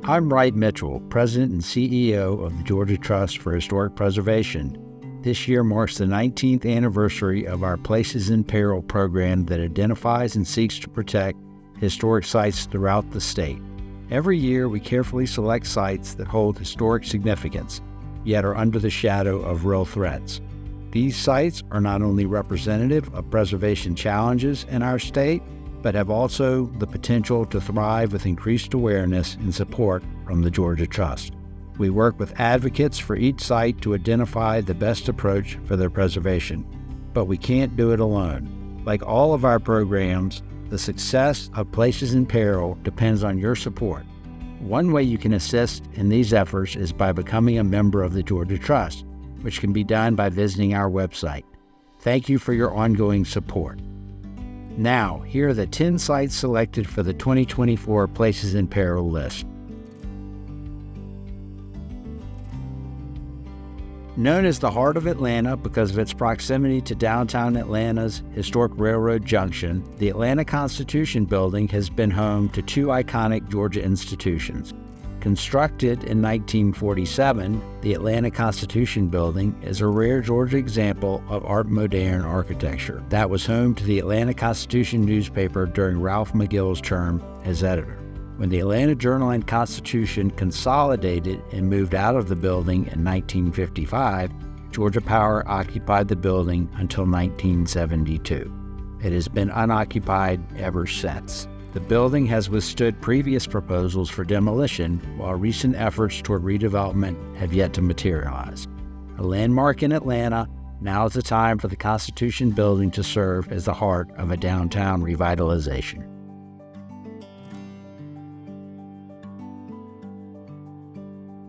I'm Wright Mitchell, President and CEO of the Georgia Trust for Historic Preservation. This year marks the 19th anniversary of our Places in Peril program that identifies and seeks to protect historic sites throughout the state. Every year, we carefully select sites that hold historic significance, yet are under the shadow of real threats. These sites are not only representative of preservation challenges in our state, but have also the potential to thrive with increased awareness and support from the Georgia Trust. We work with advocates for each site to identify the best approach for their preservation, but we can't do it alone. Like all of our programs, the success of Places in Peril depends on your support. One way you can assist in these efforts is by becoming a member of the Georgia Trust, which can be done by visiting our website. Thank you for your ongoing support. Now, here are the 10 sites selected for the 2024 Places in Peril list. Known as the heart of Atlanta because of its proximity to downtown Atlanta's historic railroad junction, the Atlanta Constitution Building has been home to two iconic Georgia institutions. Constructed in 1947, the Atlanta Constitution Building is a rare Georgia example of Art Moderne architecture that was home to the Atlanta Constitution newspaper during Ralph McGill's term as editor. When the Atlanta Journal and Constitution consolidated and moved out of the building in 1955, Georgia Power occupied the building until 1972. It has been unoccupied ever since. The building has withstood previous proposals for demolition, while recent efforts toward redevelopment have yet to materialize. A landmark in Atlanta, now is the time for the Constitution Building to serve as the heart of a downtown revitalization.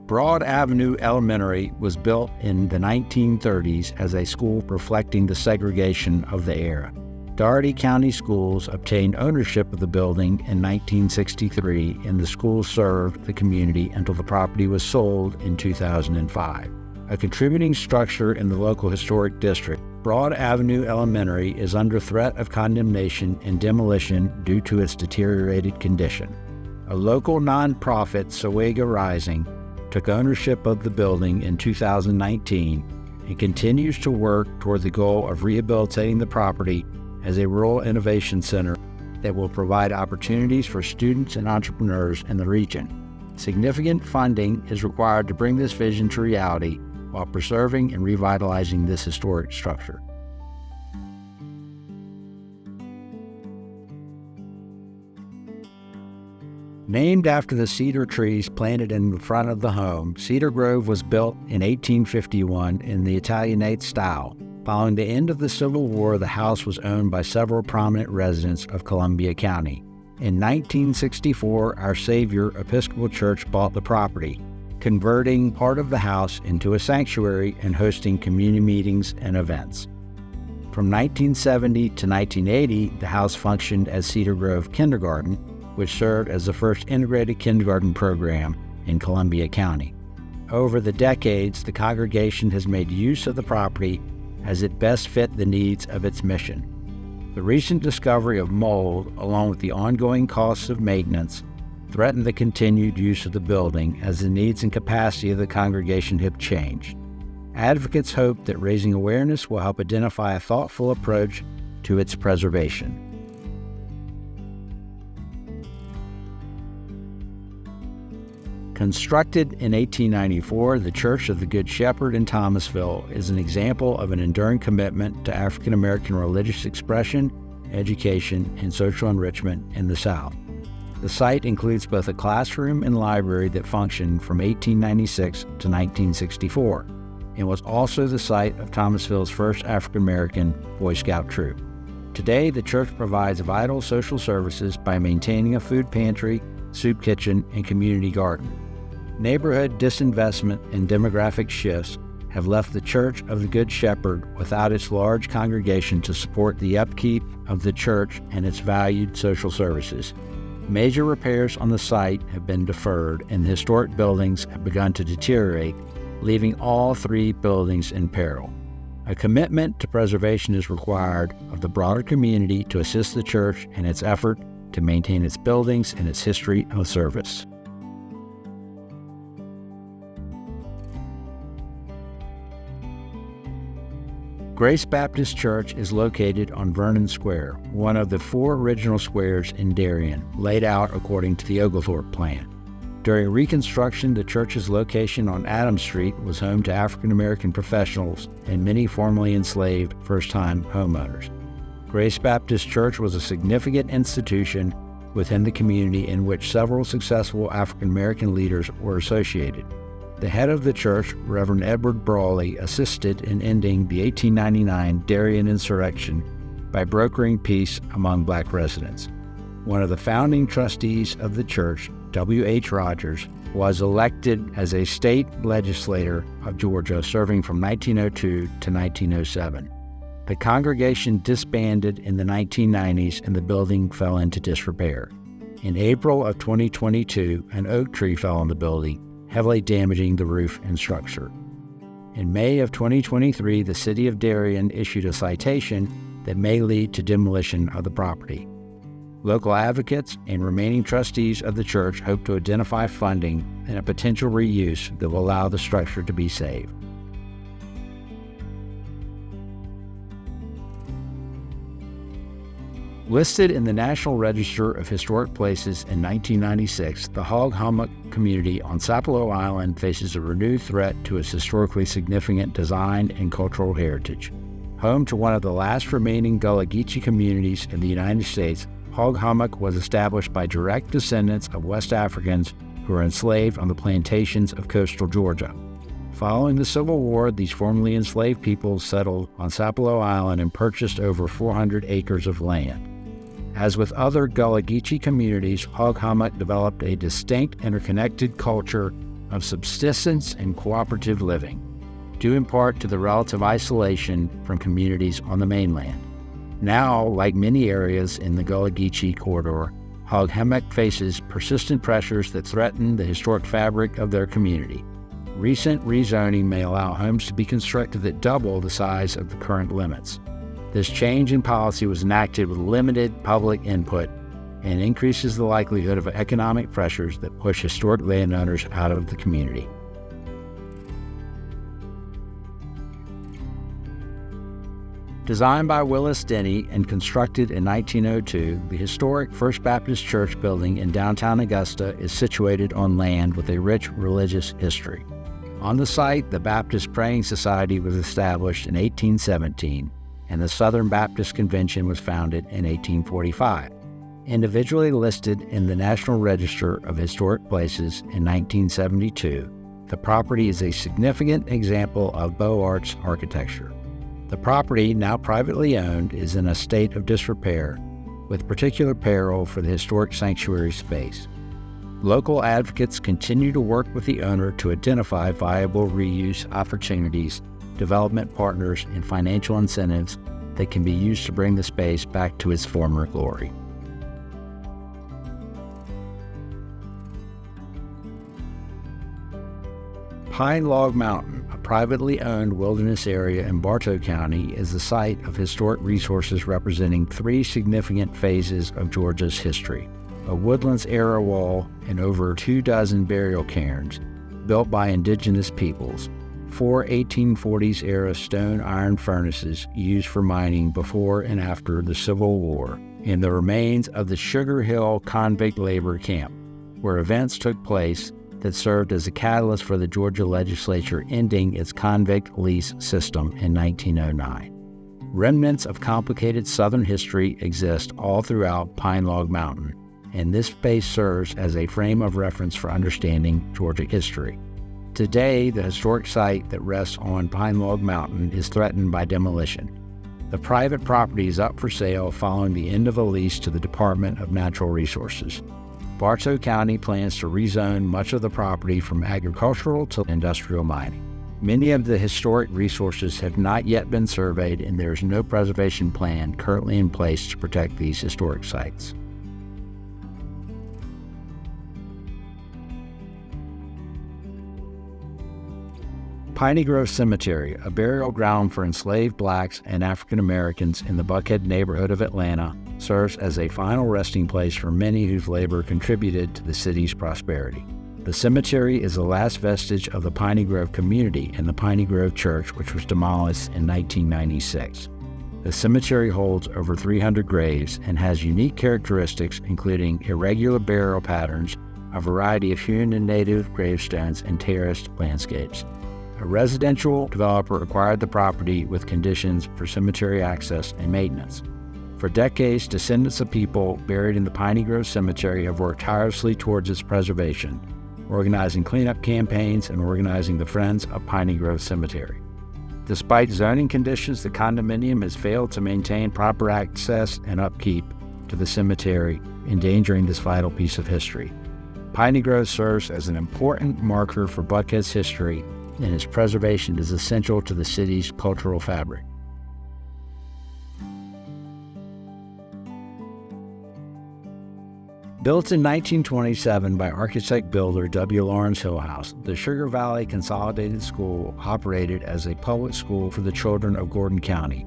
Broad Avenue Elementary was built in the 1930s as a school reflecting the segregation of the era. Dougherty County Schools obtained ownership of the building in 1963, and the school served the community until the property was sold in 2005. A contributing structure in the local historic district, Broad Avenue Elementary is under threat of condemnation and demolition due to its deteriorated condition. A local nonprofit, Sowega Rising, took ownership of the building in 2019 and continues to work toward the goal of rehabilitating the property as a rural innovation center that will provide opportunities for students and entrepreneurs in the region. Significant funding is required to bring this vision to reality while preserving and revitalizing this historic structure. Named after the cedar trees planted in the front of the home, Cedar Grove was built in 1851 in the Italianate style. Following the end of the Civil War, the house was owned by several prominent residents of Columbia County. In 1964, Our Savior Episcopal Church bought the property, converting part of the house into a sanctuary and hosting community meetings and events. From 1970 to 1980, the house functioned as Cedar Grove Kindergarten, which served as the first integrated kindergarten program in Columbia County. Over the decades, the congregation has made use of the property as it best fit the needs of its mission. The recent discovery of mold, along with the ongoing costs of maintenance, threaten the continued use of the building as the needs and capacity of the congregation have changed. Advocates hope that raising awareness will help identify a thoughtful approach to its preservation. Constructed in 1894, the Church of the Good Shepherd in Thomasville is an example of an enduring commitment to African American religious expression, education, and social enrichment in the South. The site includes both a classroom and library that functioned from 1896 to 1964, and was also the site of Thomasville's first African American Boy Scout troop. Today, the church provides vital social services by maintaining a food pantry, soup kitchen, and community garden. Neighborhood disinvestment and demographic shifts have left the Church of the Good Shepherd without its large congregation to support the upkeep of the church and its valued social services. Major repairs on the site have been deferred, and the historic buildings have begun to deteriorate, leaving all three buildings in peril. A commitment to preservation is required of the broader community to assist the church in its effort to maintain its buildings and its history of service. Grace Baptist Church is located on Vernon Square, one of the 4 original squares in Darien, laid out according to the Oglethorpe Plan. During Reconstruction, the church's location on Adams Street was home to African American professionals and many formerly enslaved first-time homeowners. Grace Baptist Church was a significant institution within the community in which several successful African American leaders were associated. The head of the church, Reverend Edward Brawley, assisted in ending the 1899 Darien insurrection by brokering peace among black residents. One of the founding trustees of the church, W.H. Rogers, was elected as a state legislator of Georgia, serving from 1902 to 1907. The congregation disbanded in the 1990s and the building fell into disrepair. In April of 2022, an oak tree fell on the building, heavily damaging the roof and structure. In May of 2023, the city of Darien issued a citation that may lead to demolition of the property. Local advocates and remaining trustees of the church hope to identify funding and a potential reuse that will allow the structure to be saved. Listed in the National Register of Historic Places in 1996, the Hog Hummock community on Sapelo Island faces a renewed threat to its historically significant design and cultural heritage. Home to one of the last remaining Gullah Geechee communities in the United States, Hog Hummock was established by direct descendants of West Africans who were enslaved on the plantations of coastal Georgia. Following the Civil War, these formerly enslaved peoples settled on Sapelo Island and purchased over 400 acres of land. As with other Gullah Geechee communities, Hog Hummock developed a distinct interconnected culture of subsistence and cooperative living, due in part to the relative isolation from communities on the mainland. Now, like many areas in the Gullah Geechee corridor, Hog Hummock faces persistent pressures that threaten the historic fabric of their community. Recent rezoning may allow homes to be constructed that double the size of the current limits. This change in policy was enacted with limited public input and increases the likelihood of economic pressures that push historic landowners out of the community. Designed by Willis Denny and constructed in 1902, the historic First Baptist Church building in downtown Augusta is situated on land with a rich religious history. On the site, the Baptist Praying Society was established in 1817, and the Southern Baptist Convention was founded in 1845. Individually listed in the National Register of Historic Places in 1972, the property is a significant example of Beaux Arts architecture. The property, now privately owned, is in a state of disrepair, with particular peril for the historic sanctuary space. Local advocates continue to work with the owner to identify viable reuse opportunities, development partners, and financial incentives that can be used to bring the space back to its former glory. Pine Log Mountain, a privately owned wilderness area in Bartow County, is the site of historic resources representing 3 significant phases of Georgia's history: a Woodlands-era wall and over 24 burial cairns built by indigenous peoples, 4 1840s-era stone-iron furnaces used for mining before and after the Civil War, and the remains of the Sugar Hill convict labor camp, where events took place that served as a catalyst for the Georgia legislature ending its convict lease system in 1909. Remnants of complicated Southern history exist all throughout Pine Log Mountain, and this space serves as a frame of reference for understanding Georgia history. Today, the historic site that rests on Pine Log Mountain is threatened by demolition. The private property is up for sale following the end of a lease to the Department of Natural Resources. Bartow County plans to rezone much of the property from agricultural to industrial mining. Many of the historic resources have not yet been surveyed, and there is no preservation plan currently in place to protect these historic sites. Piney Grove Cemetery, a burial ground for enslaved blacks and African Americans in the Buckhead neighborhood of Atlanta, serves as a final resting place for many whose labor contributed to the city's prosperity. The cemetery is the last vestige of the Piney Grove community and the Piney Grove Church, which was demolished in 1996. The cemetery holds over 300 graves and has unique characteristics, including irregular burial patterns, a variety of hewn and native gravestones, and terraced landscapes. A residential developer acquired the property with conditions for cemetery access and maintenance. For decades, descendants of people buried in the Piney Grove Cemetery have worked tirelessly towards its preservation, organizing cleanup campaigns and organizing the Friends of Piney Grove Cemetery. Despite zoning conditions, the condominium has failed to maintain proper access and upkeep to the cemetery, endangering this vital piece of history. Piney Grove serves as an important marker for Buckhead's history, and its preservation is essential to the city's cultural fabric. Built in 1927 by architect-builder W. Lawrence Hillhouse, the Sugar Valley Consolidated School operated as a public school for the children of Gordon County.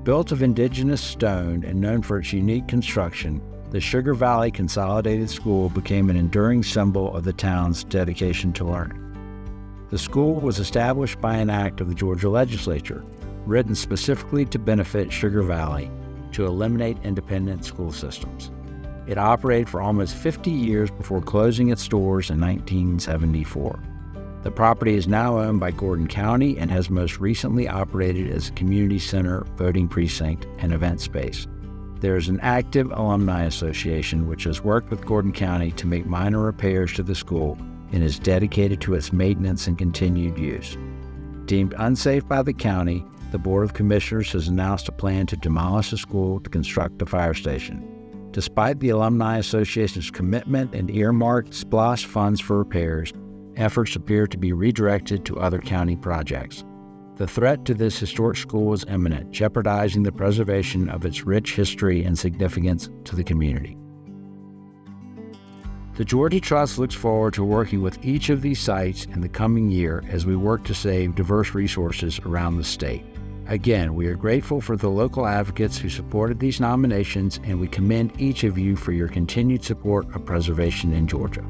Built of indigenous stone and known for its unique construction, the Sugar Valley Consolidated School became an enduring symbol of the town's dedication to learning. The school was established by an act of the Georgia legislature, written specifically to benefit Sugar Valley, to eliminate independent school systems. It operated for almost 50 years before closing its doors in 1974. The property is now owned by Gordon County and has most recently operated as a community center, voting precinct, and event space. There is an active alumni association which has worked with Gordon County to make minor repairs to the school and is dedicated to its maintenance and continued use. Deemed unsafe by the county, the Board of Commissioners has announced a plan to demolish the school to construct a fire station. Despite the Alumni Association's commitment and earmarked SPLOSH funds for repairs, efforts appear to be redirected to other county projects. The threat to this historic school is imminent, jeopardizing the preservation of its rich history and significance to the community. The Georgia Trust looks forward to working with each of these sites in the coming year as we work to save diverse resources around the state. Again, we are grateful for the local advocates who supported these nominations, and we commend each of you for your continued support of preservation in Georgia.